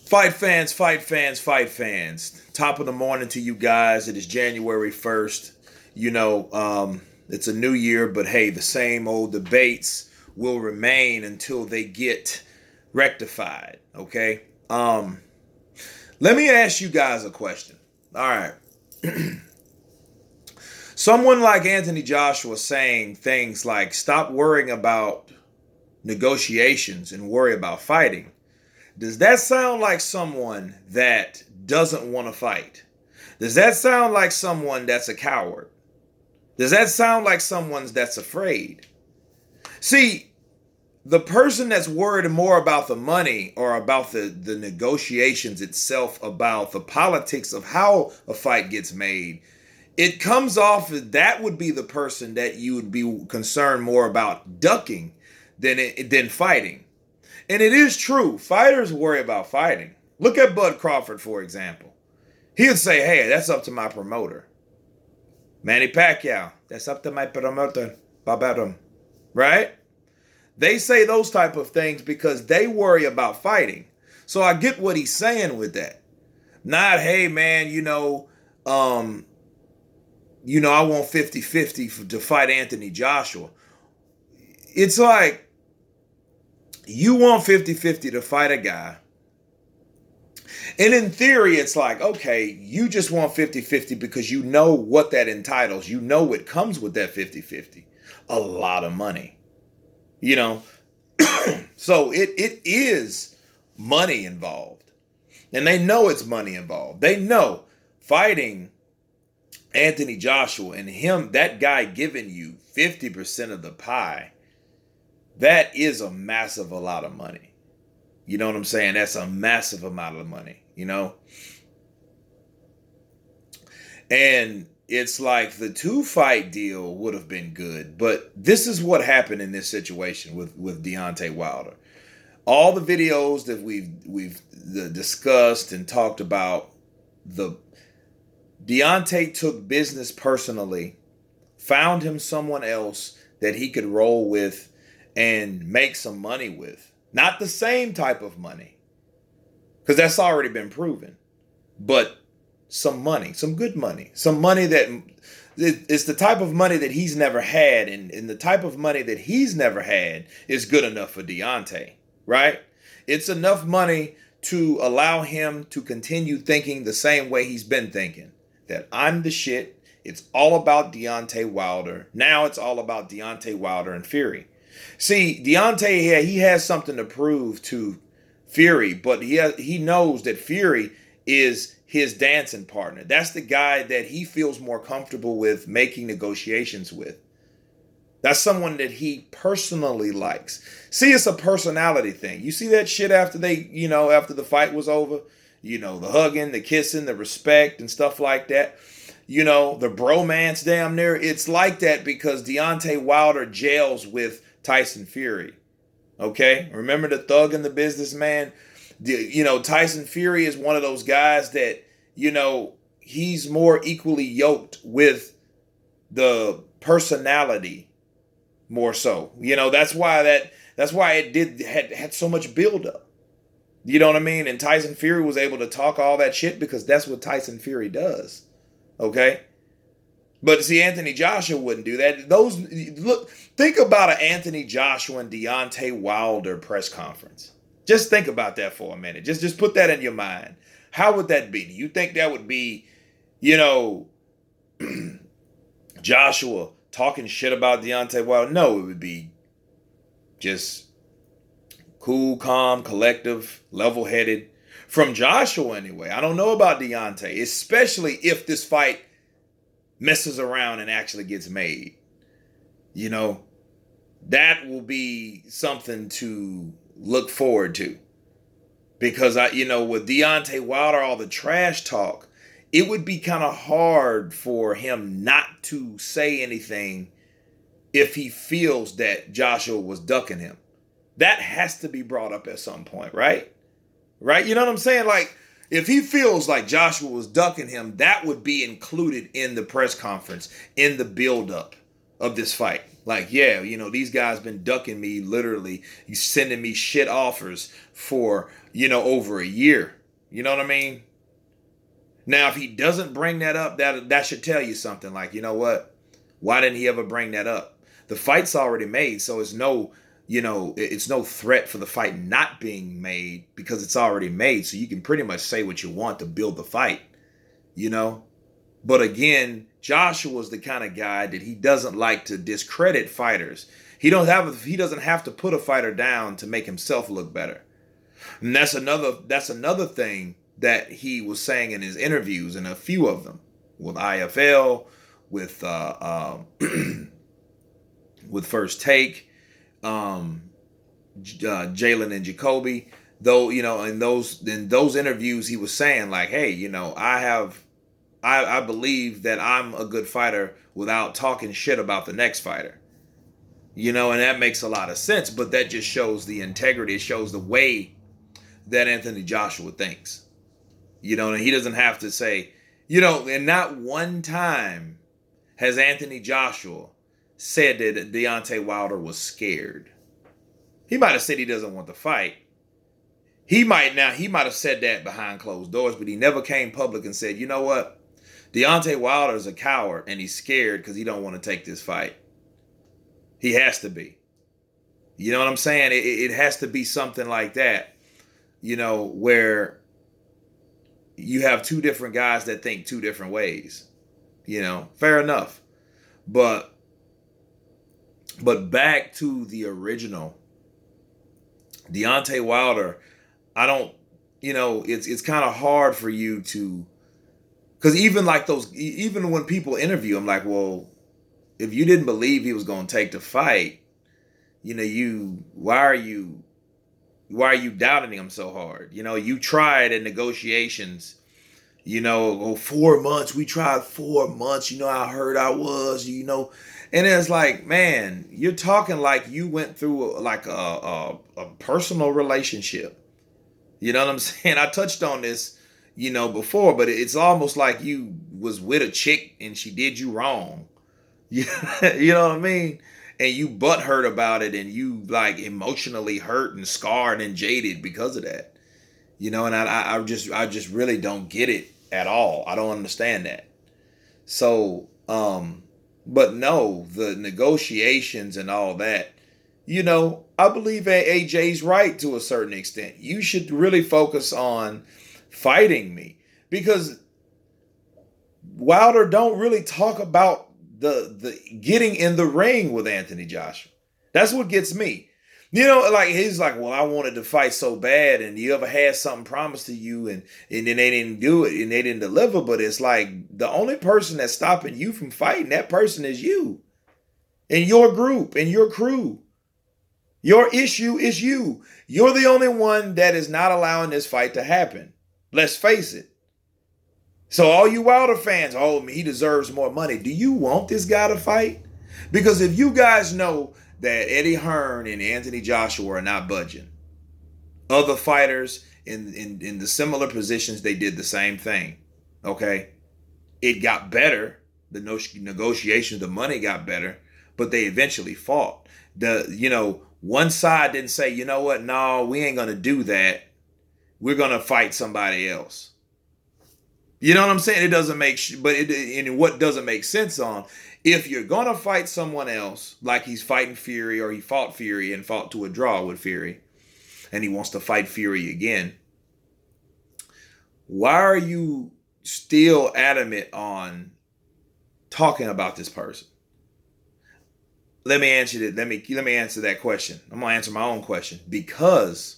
Fight fans, fight fans, fight fans. Top of the morning to you guys. It is January 1st. It's a new year, but hey, the same old debates will remain until they get rectified. Okay. Let me ask you guys a question. All right. Someone like Anthony Joshua saying things like, stop worrying about negotiations and worry about fighting. Does that sound like someone that doesn't want to fight? Does that sound like someone that's a coward? Does that sound like someone that's afraid? See, the person that's worried more about the money or about the negotiations itself, about the politics of how a fight gets made, it comes off as that would be the person that you would be concerned more about ducking than fighting. And it is true. Fighters worry about fighting. Look at Bud Crawford, for example. He'd say, hey, that's up to my promoter. Manny Pacquiao, that's up to my promoter. Right? They say those type of things because they worry about fighting. So I get what he's saying with that. Not, hey, man, I want 50-50 to fight Anthony Joshua. It's like, you want 50-50 to fight a guy. And in theory, it's like, okay, you just want 50-50 because you know what that entitles. You know what comes with that 50-50. A lot of money. So it is money involved. And they know it's money involved. They know fighting Anthony Joshua and him, that guy giving you 50% of the pie, that is a massive a lot of money. You know what I'm saying? That's a massive amount of money, And it's like the 2-fight deal would have been good, but this is what happened in this situation with Deontay Wilder. All the videos that we've discussed and talked about, Deontay took business personally, found him someone else that he could roll with and make some money with. Not the same type of money, because that's already been proven, but some money, some good money, some money that it's the type of money that he's never had, and the type of money that he's never had is good enough for Deontay, right? It's enough money to allow him to continue thinking the same way he's been thinking, that I'm the shit. It's all about Deontay Wilder. Now it's all about Deontay Wilder and Fury. See, Deontay, he has something to prove to Fury, but he knows that Fury is his dancing partner. That's the guy that he feels more comfortable with making negotiations with. That's someone that he personally likes. See, it's a personality thing. You see that shit after after the fight was over? The hugging, the kissing, the respect and stuff like that. The bromance damn near. It's like that because Deontay Wilder gels with Tyson Fury. Okay? Remember the thug and the businessman? Tyson Fury is one of those guys that, he's more equally yoked with the personality more so. That's why it had so much buildup. You know what I mean? And Tyson Fury was able to talk all that shit because that's what Tyson Fury does. Okay? But see, Anthony Joshua wouldn't do that. Think about an Anthony Joshua and Deontay Wilder press conference. Just think about that for a minute. Just put that in your mind. How would that be? Do you think that would be, Joshua talking shit about Deontay Wilder? No, it would be just cool, calm, collective, level-headed. From Joshua, anyway. I don't know about Deontay, especially if this fight messes around and actually gets made. That will be something to look forward to. Because, with Deontay Wilder, all the trash talk, it would be kind of hard for him not to say anything if he feels that Joshua was ducking him. That has to be brought up at some point, right? Right? You know what I'm saying? Like, if he feels like Joshua was ducking him, that would be included in the press conference, in the buildup of this fight. Like, yeah, these guys been ducking me literally. He's sending me shit offers for, over a year. You know what I mean? Now, if he doesn't bring that up, that should tell you something. Like, you know what? Why didn't he ever bring that up? The fight's already made, so it's no threat for the fight not being made because it's already made. So you can pretty much say what you want to build the fight, you know? But again, Joshua's the kind of guy that he doesn't like to discredit fighters. He doesn't have to put a fighter down to make himself look better. And that's another thing that he was saying in his interviews, and a few of them with IFL, with with First Take, Jalen and Jacoby. Though in those interviews, he was saying like, hey, I believe that I'm a good fighter without talking shit about the next fighter. And that makes a lot of sense, but that just shows the integrity. It shows the way that Anthony Joshua thinks. And he doesn't have to say, and not one time has Anthony Joshua said that Deontay Wilder was scared. He might have said he doesn't want to fight. He might have said that behind closed doors, but he never came public and said, you know what? Deontay Wilder is a coward and he's scared because he don't want to take this fight. He has to be. You know what I'm saying? It has to be something like that, where you have two different guys that think two different ways. Fair enough. But back to the original, Deontay Wilder, I don't, it's kind of hard for you to, because even when people interview him, like, well, if you didn't believe he was going to take the fight, why are you doubting him so hard? You tried in negotiations, 4 months. We tried 4 months. How hurt I was, and it's like, man, you're talking like you went through like a personal relationship. You know what I'm saying? I touched on this, before, but it's almost like you was with a chick and she did you wrong. You know what I mean? And you butthurt about it, and you like emotionally hurt and scarred and jaded because of that. And I just really don't get it at all. I don't understand that. So, but no, the negotiations and all that, I believe AJ's right to a certain extent. You should really focus on fighting me, because Wilder don't really talk about the getting in the ring with Anthony Joshua. That's what gets me. Like he's like, well, I wanted to fight so bad, and you ever had something promised to you and then they didn't do it and they didn't deliver. But it's like the only person that's stopping you from fighting, that person is you and your group and your crew. Your issue is you. You're the only one that is not allowing this fight to happen. Let's face it. So all you Wilder fans, he deserves more money. Do you want this guy to fight? Because if you guys know that Eddie Hearn and Anthony Joshua are not budging, other fighters in the similar positions, they did the same thing. Okay? It got better. The negotiations, the money got better, but they eventually fought. One side didn't say, you know what? No, we ain't going to do that. We're going to fight somebody else. You know what I'm saying? It doesn't make, what doesn't make sense on, if you're going to fight someone else, like he's fighting Fury, or he fought Fury and fought to a draw with Fury, and he wants to fight Fury again, why are you still adamant on talking about this person? Let me answer that. Let me answer that question. I'm going to answer my own question. Because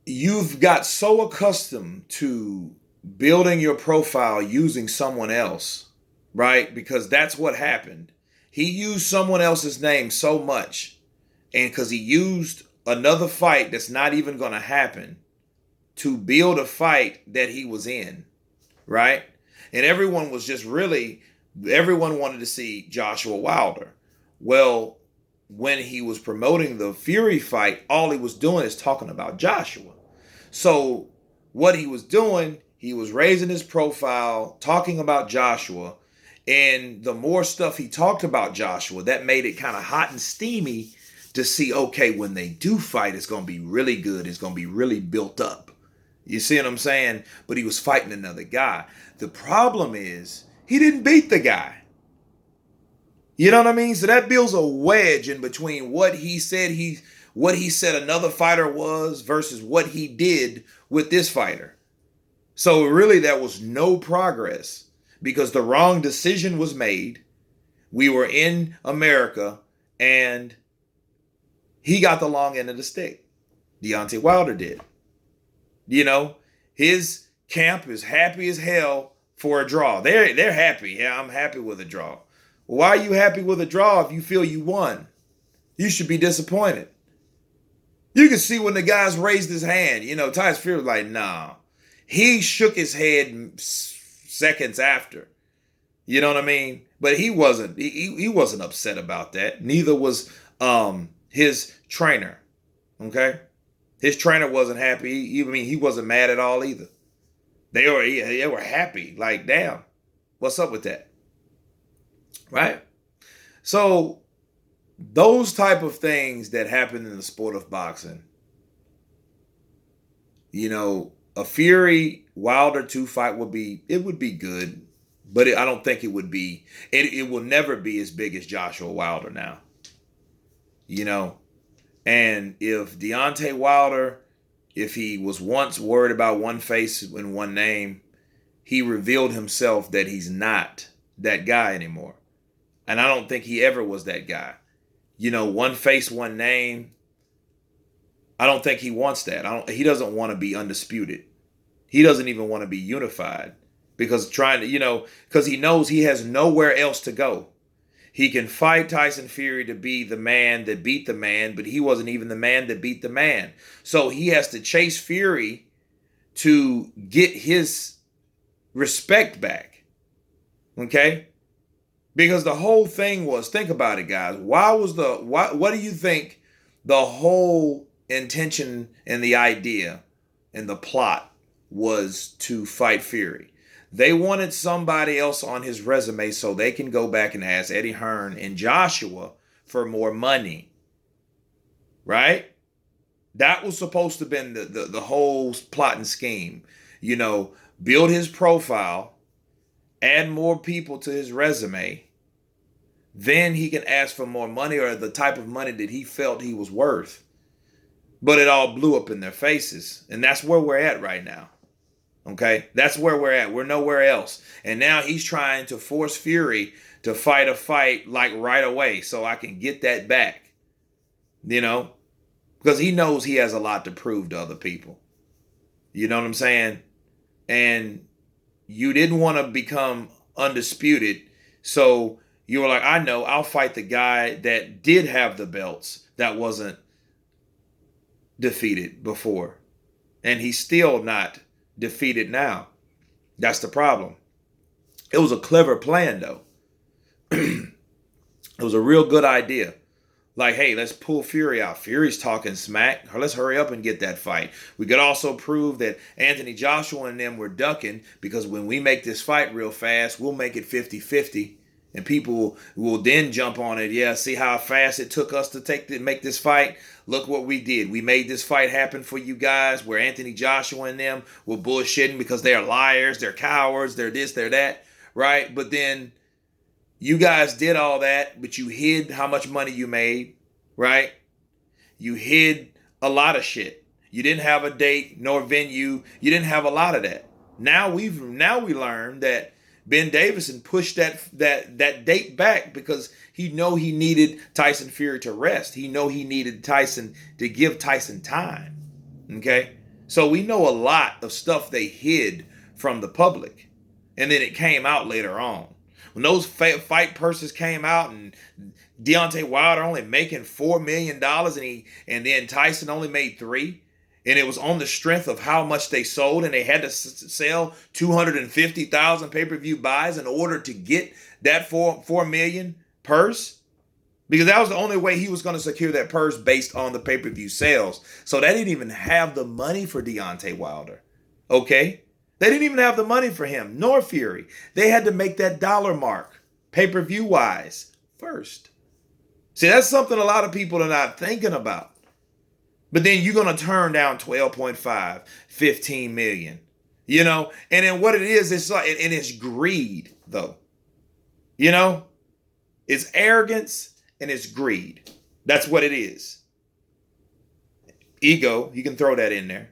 you've got so accustomed to building your profile using someone else, right? Because that's what happened. He used someone else's name so much, and because he used another fight that's not even going to happen to build a fight that he was in, right? And everyone wanted to see Joshua Wilder. Well, when he was promoting the Fury fight, all he was doing is talking about Joshua. So what he was doing, he was raising his profile, talking about Joshua, And the more stuff he talked about Joshua, that made it kind of hot and steamy to see, okay, when they do fight, it's going to be really good. It's going to be really built up. You see what I'm saying? But he was fighting another guy. The problem is he didn't beat the guy. You know what I mean? So that builds a wedge in between what he said another fighter was versus what he did with this fighter. So really there was no progress because the wrong decision was made. We were in America and he got the long end of the stick. Deontay Wilder did. You know, his camp is happy as hell for a draw. They're happy. Yeah, I'm happy with a draw. Why are you happy with a draw if you feel you won? You should be disappointed. You can see when the guys raised his hand, Tyson Fury was like, nah. He shook his head seconds after. You know what I mean? But he wasn't upset about that. Neither was his trainer. Okay? His trainer wasn't happy. He wasn't mad at all either. They were happy. Like, damn, what's up with that? Right? So those type of things that happen in the sport of boxing, a Fury Wilder 2 fight would be good, but I don't think it would be. It will never be as big as Joshua Wilder now. And if Deontay Wilder, if he was once worried about one face and one name, he revealed himself that he's not that guy anymore. And I don't think he ever was that guy. One face, one name. I don't think he wants that. He doesn't want to be undisputed. He doesn't even want to be unified because because he knows he has nowhere else to go. He can fight Tyson Fury to be the man that beat the man, but he wasn't even the man that beat the man. So he has to chase Fury to get his respect back. Okay? Because the whole thing was, think about it, guys. What do you think the whole intention and the idea and the plot was to fight Fury? They wanted somebody else on his resume so they can go back and ask Eddie Hearn and Joshua for more money. Right? That was supposed to have been the whole plot and scheme. Build his profile, add more people to his resume. Then he can ask for more money or the type of money that he felt he was worth. But it all blew up in their faces. And that's where we're at right now. Okay? That's where we're at. We're nowhere else. And now he's trying to force Fury to fight a fight like right away so I can get that back. Because he knows he has a lot to prove to other people. You know what I'm saying? And you didn't want to become undisputed. So you were like, I know, I'll fight the guy that did have the belts that wasn't defeated before. And he's still not defeated now. That's the problem. It was a clever plan, though. It was a real good idea. Like, hey, let's pull Fury out. Fury's talking smack. Let's hurry up and get that fight. We could also prove that Anthony Joshua and them were ducking because when we make this fight real fast, we'll make it 50-50. And people will then jump on it. Yeah, see how fast it took us to make this fight? Look what we did. We made this fight happen for you guys where Anthony Joshua and them were bullshitting because they're liars, they're cowards, they're this, they're that, right? But then you guys did all that, but you hid how much money you made, right? You hid a lot of shit. You didn't have a date nor venue. You didn't have a lot of that. Now we learned that Ben Davison pushed that date back because he needed Tyson Fury to rest. He needed Tyson to give Tyson time. Okay? So we know a lot of stuff they hid from the public. And then it came out later on. When those fight purses came out and Deontay Wilder only making $4 million and then Tyson only made $3 million, and it was on the strength of how much they sold, and they had to sell 250,000 pay-per-view buys in order to get that $4 million purse, because that was the only way he was going to secure that purse based on the pay-per-view sales. So they didn't even have the money for Deontay Wilder. Okay? They didn't even have the money for him, nor Fury. They had to make that dollar mark. pay-per-view wise first. See, that's something a lot of people are not thinking about. But then you're going to turn down 12.5, 15 million, you know? And then what it is, it's like, and it's greed though. You know, it's arrogance and it's greed. That's what it is. Ego, you can throw that in there.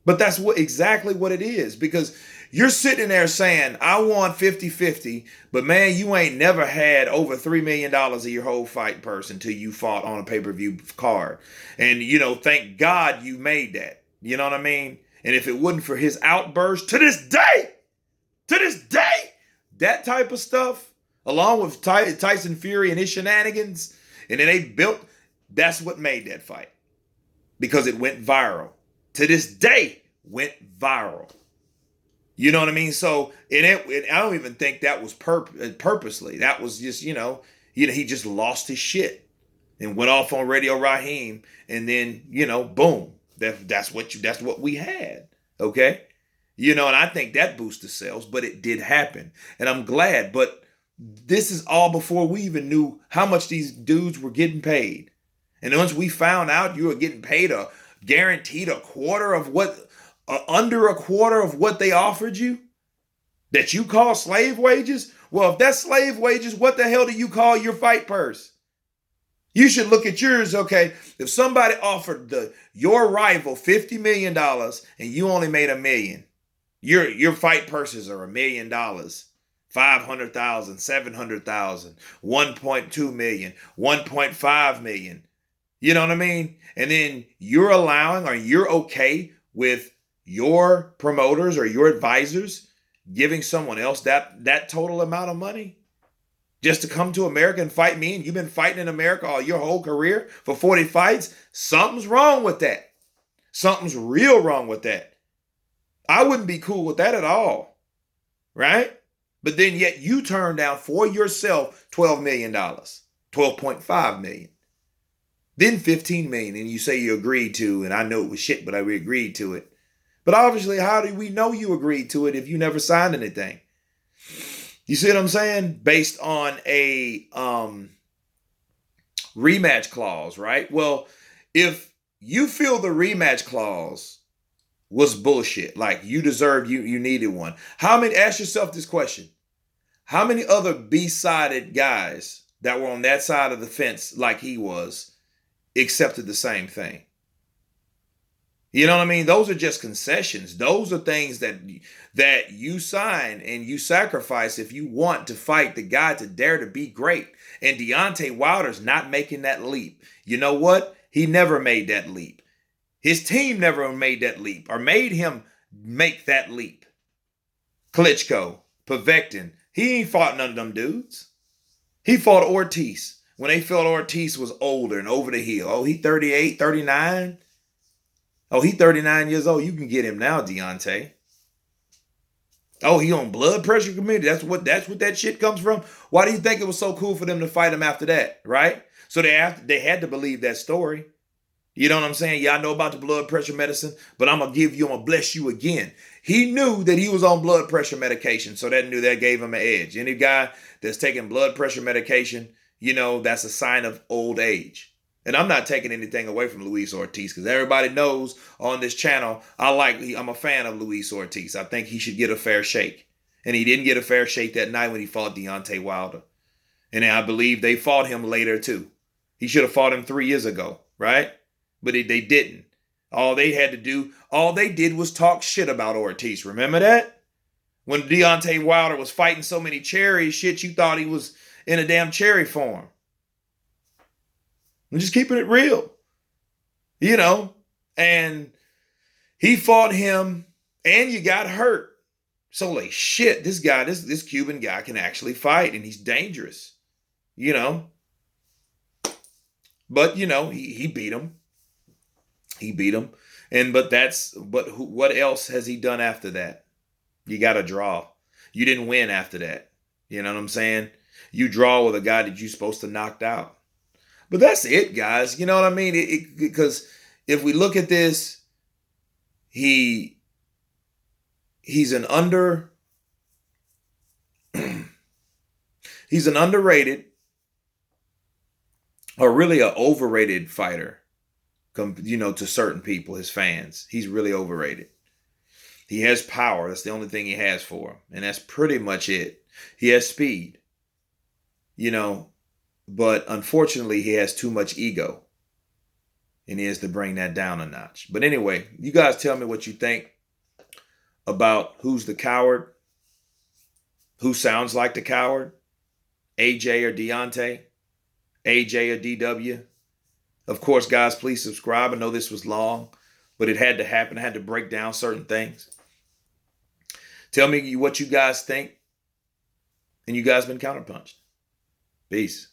But that's exactly what it is, because you're sitting there saying, I want 50-50, but man, you ain't never had over $3 million of your whole fight purse until you fought on a pay-per-view card. And, you know, thank God you made that. You know what I mean? And if it wasn't for his outburst to this day, that type of stuff, along with Tyson Fury and his shenanigans, and then they built, that's what made that fight. Because it went viral. To this day, went viral. You know what I mean? So, I don't even think that was purposely. That was just, you know, he just lost his shit and went off on Radio Raheem, and then, you know, boom. That's what we had. Okay? You know, and I think that boosted sales, but it did happen. And I'm glad, but this is all before we even knew how much these dudes were getting paid. And once we found out you were getting paid guaranteed under a quarter of what they offered you, that you call slave wages. Well, if that's slave wages, what the hell do you call your fight purse? You should look at yours. Okay, if somebody offered your rival $50 million and you only made $1 million, your fight purses are $1 million, 500,000, 700,000, 1.2 million, 1.5 million. You know what I mean? And then you're allowing, or you're okay with your promoters or your advisors giving someone else that total amount of money just to come to America and fight me, and you've been fighting in America all your whole career for 40 fights. Something's wrong with that. Something's real wrong with that. I wouldn't be cool with that at all. Right? But then yet you turn down for yourself $12 million, 12.5 million. Then 15 million, and you say you agreed to, and I know it was shit, but I agreed to it. But obviously, how do we know you agreed to it if you never signed anything? You see what I'm saying? Based on a rematch clause, right? Well, if you feel the rematch clause was bullshit, like you needed one, ask yourself this question. How many other B-sided guys that were on that side of the fence like he was accepted the same thing? You know what I mean? Those are just concessions. Those are things that you sign and you sacrifice if you want to fight the guy to dare to be great. And Deontay Wilder's not making that leap. You know what? He never made that leap. His team never made that leap or made him make that leap. Klitschko, Povetkin, he ain't fought none of them dudes. He fought Ortiz when they felt Ortiz was older and over the hill. Oh, he 38, 39. Oh, he 39 years old. You can get him now, Deontay. Oh, he on blood pressure committee. That's what that shit comes from. Why do you think it was so cool for them to fight him after that, right? So they had to believe that story. You know what I'm saying? Yeah, I know about the blood pressure medicine, but I'm going to bless you again. He knew that he was on blood pressure medication, so that gave him an edge. Any guy that's taking blood pressure medication, you know, that's a sign of old age. And I'm not taking anything away from Luis Ortiz, because everybody knows on this channel, I'm a fan of Luis Ortiz. I think he should get a fair shake. And he didn't get a fair shake that night when he fought Deontay Wilder. And I believe they fought him later too. He should have fought him 3 years ago, right? But they didn't. All they did was talk shit about Ortiz. Remember that? When Deontay Wilder was fighting so many cherries, shit, you thought he was in a damn cherry form. I'm just keeping it real, you know, and he fought him and you got hurt. So like, shit, this guy, this Cuban guy can actually fight and he's dangerous, you know, but you know, he beat him. He beat him. What else has he done after that? You got to draw. You didn't win after that. You know what I'm saying? You draw with a guy that you're supposed to knock out. But that's it, guys. You know what I mean? Because if we look at this, he's an He's an underrated or really an overrated fighter, to certain people, his fans. He's really overrated. He has power. That's the only thing he has for him. And that's pretty much it. He has speed, but unfortunately he has too much ego. And he has to bring that down a notch. But anyway, you guys tell me what you think about who's the coward, who sounds like the coward, AJ or Deontay, AJ or DW. Of course, guys, please subscribe. I know this was long, but it had to happen. I had to break down certain things. Tell me what you guys think. And you guys been counterpunched. Peace.